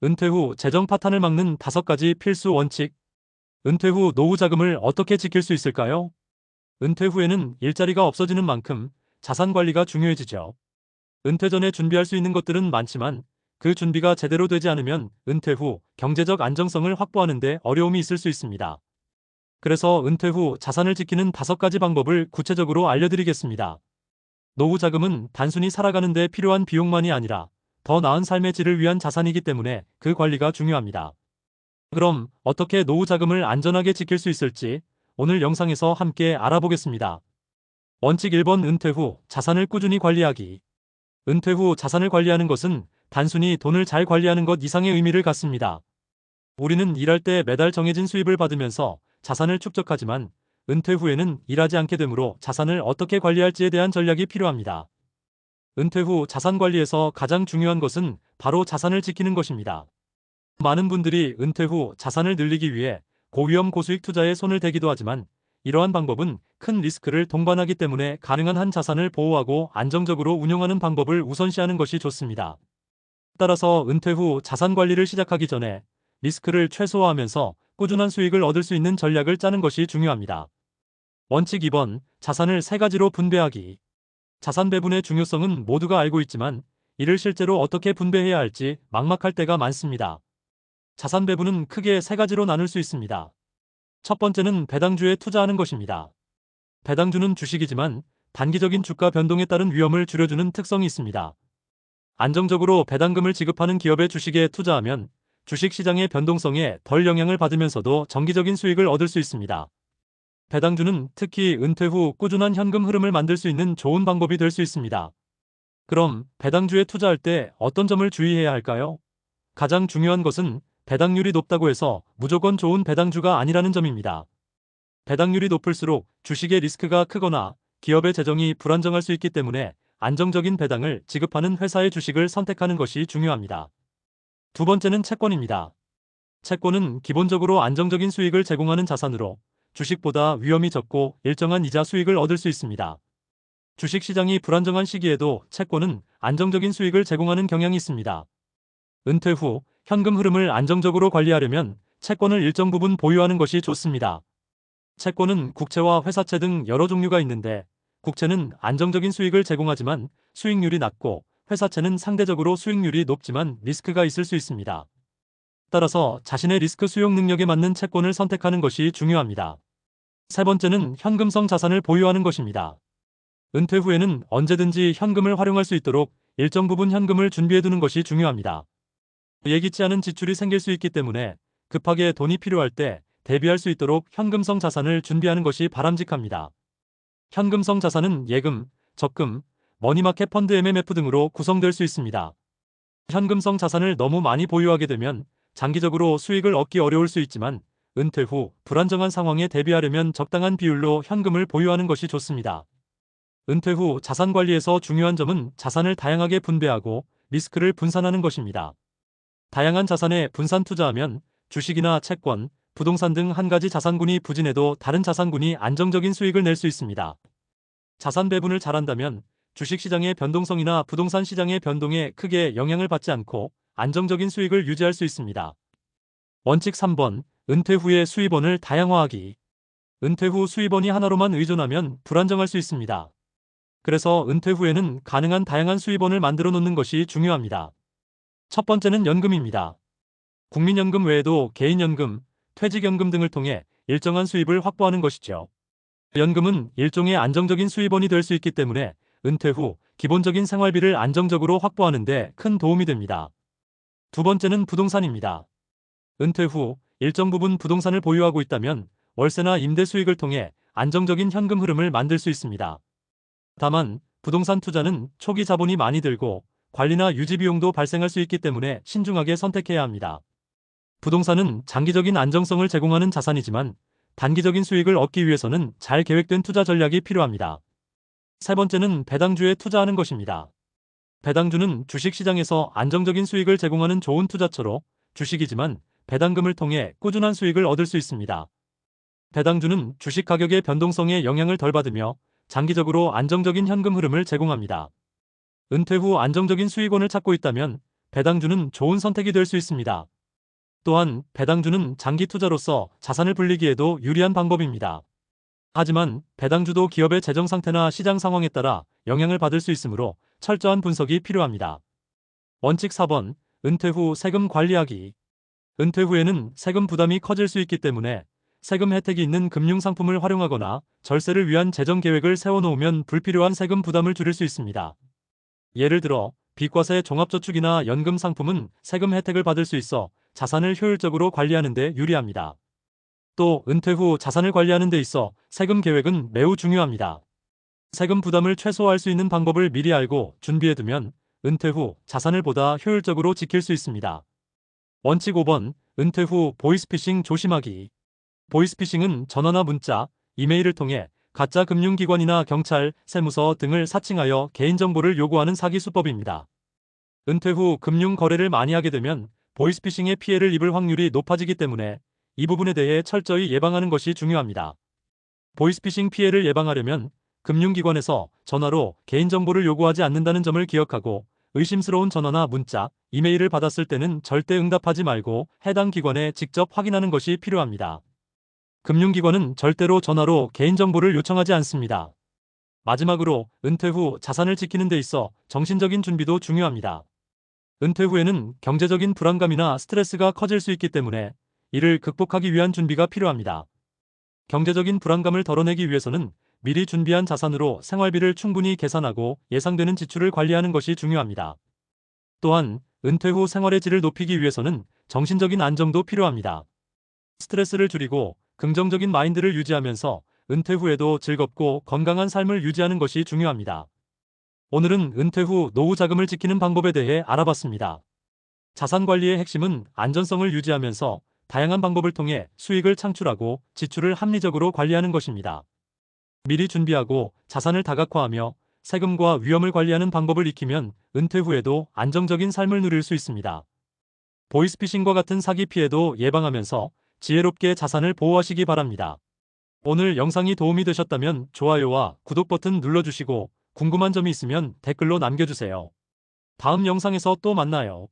은퇴 후 재정 파탄을 막는 5가지 필수 원칙. 은퇴 후 노후 자금을 어떻게 지킬 수 있을까요? 은퇴 후에는 일자리가 없어지는 만큼 자산 관리가 중요해지죠. 은퇴 전에 준비할 수 있는 것들은 많지만 그 준비가 제대로 되지 않으면 은퇴 후 경제적 안정성을 확보하는 데 어려움이 있을 수 있습니다. 그래서 은퇴 후 자산을 지키는 5가지 방법을 구체적으로 알려드리겠습니다. 노후 자금은 단순히 살아가는 데 필요한 비용만이 아니라 더 나은 삶의 질을 위한 자산이기 때문에 그 관리가 중요합니다. 그럼 어떻게 노후 자금을 안전하게 지킬 수 있을지 오늘 영상에서 함께 알아보겠습니다. 원칙 1번, 은퇴 후 자산을 꾸준히 관리하기. 은퇴 후 자산을 관리하는 것은 단순히 돈을 잘 관리하는 것 이상의 의미를 갖습니다. 우리는 일할 때 매달 정해진 수입을 받으면서 자산을 축적하지만 은퇴 후에는 일하지 않게 되므로 자산을 어떻게 관리할지에 대한 전략이 필요합니다. 은퇴 후 자산 관리에서 가장 중요한 것은 바로 자산을 지키는 것입니다. 많은 분들이 은퇴 후 자산을 늘리기 위해 고위험 고수익 투자에 손을 대기도 하지만 이러한 방법은 큰 리스크를 동반하기 때문에 가능한 한 자산을 보호하고 안정적으로 운용하는 방법을 우선시하는 것이 좋습니다. 따라서 은퇴 후 자산 관리를 시작하기 전에 리스크를 최소화하면서 꾸준한 수익을 얻을 수 있는 전략을 짜는 것이 중요합니다. 원칙 2번, 자산을 3가지로 분배하기. 자산 배분의 중요성은 모두가 알고 있지만 이를 실제로 어떻게 분배해야 할지 막막할 때가 많습니다. 자산 배분은 크게 3가지로 나눌 수 있습니다. 첫 번째는 배당주에 투자하는 것입니다. 배당주는 주식이지만 단기적인 주가 변동에 따른 위험을 줄여주는 특성이 있습니다. 안정적으로 배당금을 지급하는 기업의 주식에 투자하면 주식시장의 변동성에 덜 영향을 받으면서도 정기적인 수익을 얻을 수 있습니다. 배당주는 특히 은퇴 후 꾸준한 현금 흐름을 만들 수 있는 좋은 방법이 될 수 있습니다. 그럼 배당주에 투자할 때 어떤 점을 주의해야 할까요? 가장 중요한 것은 배당률이 높다고 해서 무조건 좋은 배당주가 아니라는 점입니다. 배당률이 높을수록 주식의 리스크가 크거나 기업의 재정이 불안정할 수 있기 때문에 안정적인 배당을 지급하는 회사의 주식을 선택하는 것이 중요합니다. 두 번째는 채권입니다. 채권은 기본적으로 안정적인 수익을 제공하는 자산으로 주식보다 위험이 적고 일정한 이자 수익을 얻을 수 있습니다. 주식시장이 불안정한 시기에도 채권은 안정적인 수익을 제공하는 경향이 있습니다. 은퇴 후 현금 흐름을 안정적으로 관리하려면 채권을 일정 부분 보유하는 것이 좋습니다. 채권은 국채와 회사채 등 여러 종류가 있는데 국채는 안정적인 수익을 제공하지만 수익률이 낮고 회사채는 상대적으로 수익률이 높지만 리스크가 있을 수 있습니다. 따라서 자신의 리스크 수용 능력에 맞는 채권을 선택하는 것이 중요합니다. 세 번째는 현금성 자산을 보유하는 것입니다. 은퇴 후에는 언제든지 현금을 활용할 수 있도록 일정 부분 현금을 준비해두는 것이 중요합니다. 예기치 않은 지출이 생길 수 있기 때문에 급하게 돈이 필요할 때 대비할 수 있도록 현금성 자산을 준비하는 것이 바람직합니다. 현금성 자산은 예금, 적금, 머니마켓 펀드 MMF 등으로 구성될 수 있습니다. 현금성 자산을 너무 많이 보유하게 되면 장기적으로 수익을 얻기 어려울 수 있지만 은퇴 후 불안정한 상황에 대비하려면 적당한 비율로 현금을 보유하는 것이 좋습니다. 은퇴 후 자산 관리에서 중요한 점은 자산을 다양하게 분배하고 리스크를 분산하는 것입니다. 다양한 자산에 분산 투자하면 주식이나 채권, 부동산 등 한 가지 자산군이 부진해도 다른 자산군이 안정적인 수익을 낼 수 있습니다. 자산 배분을 잘한다면 주식시장의 변동성이나 부동산 시장의 변동에 크게 영향을 받지 않고 안정적인 수익을 유지할 수 있습니다. 원칙 3번, 은퇴 후의 수입원을 다양화하기. 은퇴 후 수입원이 하나로만 의존하면 불안정할 수 있습니다. 그래서 은퇴 후에는 가능한 다양한 수입원을 만들어 놓는 것이 중요합니다. 첫 번째는 연금입니다. 국민연금 외에도 개인연금, 퇴직연금 등을 통해 일정한 수입을 확보하는 것이죠. 연금은 일종의 안정적인 수입원이 될 수 있기 때문에 은퇴 후 기본적인 생활비를 안정적으로 확보하는 데 큰 도움이 됩니다. 두 번째는 부동산입니다. 은퇴 후 일정 부분 부동산을 보유하고 있다면 월세나 임대 수익을 통해 안정적인 현금 흐름을 만들 수 있습니다. 다만 부동산 투자는 초기 자본이 많이 들고 관리나 유지 비용도 발생할 수 있기 때문에 신중하게 선택해야 합니다. 부동산은 장기적인 안정성을 제공하는 자산이지만 단기적인 수익을 얻기 위해서는 잘 계획된 투자 전략이 필요합니다. 세 번째는 배당주에 투자하는 것입니다. 배당주는 주식시장에서 안정적인 수익을 제공하는 좋은 투자처로 주식이지만 배당금을 통해 꾸준한 수익을 얻을 수 있습니다. 배당주는 주식 가격의 변동성에 영향을 덜 받으며 장기적으로 안정적인 현금 흐름을 제공합니다. 은퇴 후 안정적인 수익원을 찾고 있다면 배당주는 좋은 선택이 될 수 있습니다. 또한 배당주는 장기 투자로서 자산을 불리기에도 유리한 방법입니다. 하지만 배당주도 기업의 재정 상태나 시장 상황에 따라 영향을 받을 수 있으므로 철저한 분석이 필요합니다. 원칙 4번, 은퇴 후 세금 관리하기. 은퇴 후에는 세금 부담이 커질 수 있기 때문에 세금 혜택이 있는 금융상품을 활용하거나 절세를 위한 재정 계획을 세워놓으면 불필요한 세금 부담을 줄일 수 있습니다. 예를 들어 비과세 종합저축이나 연금 상품은 세금 혜택을 받을 수 있어 자산을 효율적으로 관리하는 데 유리합니다. 또 은퇴 후 자산을 관리하는 데 있어 세금 계획은 매우 중요합니다. 세금 부담을 최소화할 수 있는 방법을 미리 알고 준비해두면 은퇴 후 자산을 보다 효율적으로 지킬 수 있습니다. 원칙 5번, 은퇴 후 보이스피싱 조심하기. 보이스피싱은 전화나 문자, 이메일을 통해 가짜 금융기관이나 경찰, 세무서 등을 사칭하여 개인정보를 요구하는 사기 수법입니다. 은퇴 후 금융 거래를 많이 하게 되면 보이스피싱의 피해를 입을 확률이 높아지기 때문에 이 부분에 대해 철저히 예방하는 것이 중요합니다. 보이스피싱 피해를 예방하려면 금융기관에서 전화로 개인정보를 요구하지 않는다는 점을 기억하고 의심스러운 전화나 문자, 이메일을 받았을 때는 절대 응답하지 말고 해당 기관에 직접 확인하는 것이 필요합니다. 금융기관은 절대로 전화로 개인정보를 요청하지 않습니다. 마지막으로 은퇴 후 자산을 지키는 데 있어 정신적인 준비도 중요합니다. 은퇴 후에는 경제적인 불안감이나 스트레스가 커질 수 있기 때문에 이를 극복하기 위한 준비가 필요합니다. 경제적인 불안감을 덜어내기 위해서는 미리 준비한 자산으로 생활비를 충분히 계산하고 예상되는 지출을 관리하는 것이 중요합니다. 또한 은퇴 후 생활의 질을 높이기 위해서는 정신적인 안정도 필요합니다. 스트레스를 줄이고 긍정적인 마인드를 유지하면서 은퇴 후에도 즐겁고 건강한 삶을 유지하는 것이 중요합니다. 오늘은 은퇴 후 노후 자금을 지키는 방법에 대해 알아봤습니다. 자산 관리의 핵심은 안전성을 유지하면서 다양한 방법을 통해 수익을 창출하고 지출을 합리적으로 관리하는 것입니다. 미리 준비하고 자산을 다각화하며 세금과 위험을 관리하는 방법을 익히면 은퇴 후에도 안정적인 삶을 누릴 수 있습니다. 보이스피싱과 같은 사기 피해도 예방하면서 지혜롭게 자산을 보호하시기 바랍니다. 오늘 영상이 도움이 되셨다면 좋아요와 구독 버튼 눌러주시고 궁금한 점이 있으면 댓글로 남겨주세요. 다음 영상에서 또 만나요.